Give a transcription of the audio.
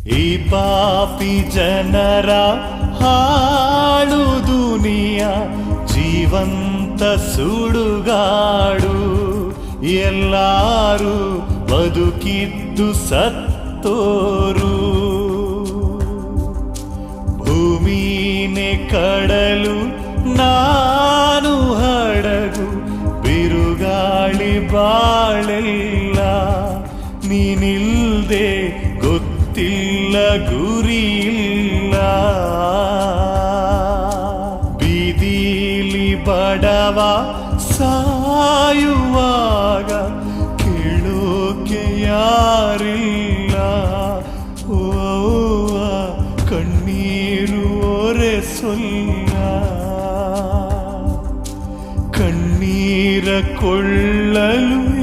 ಈ ಪಾಪಿ ಜನರ ಹಾಳು ದುನಿಯ ಜೀವಂತ ಸುಡುಗಾಡು. ಎಲ್ಲಾರು ಬದುಕಿದ್ದು ಸತ್ತೋರು. ಭೂಮಿನೇ ಕಡಲು ನಾನು ಹಡಗು, ಬಿರುಗಾಳಿ ಬಾಳೆಲ್ಲ. ನೀನಿಲ್ದೆ ಗೊತ್ತಿಲ್ಲ ಗುರಿಯಿಲ್ಲ. ಬೀದಿಲಿ ಬಡವ ಸಾಯುವಾಗ ಕೇಳೋಕೆ ಯಾರಿಲ್ಲ. ಓ ಕಣ್ಣೀರು ಒರೆಸೊಲ್ಲ. ಕಣ್ಣೀರ ಕೊಳ್ಳಲು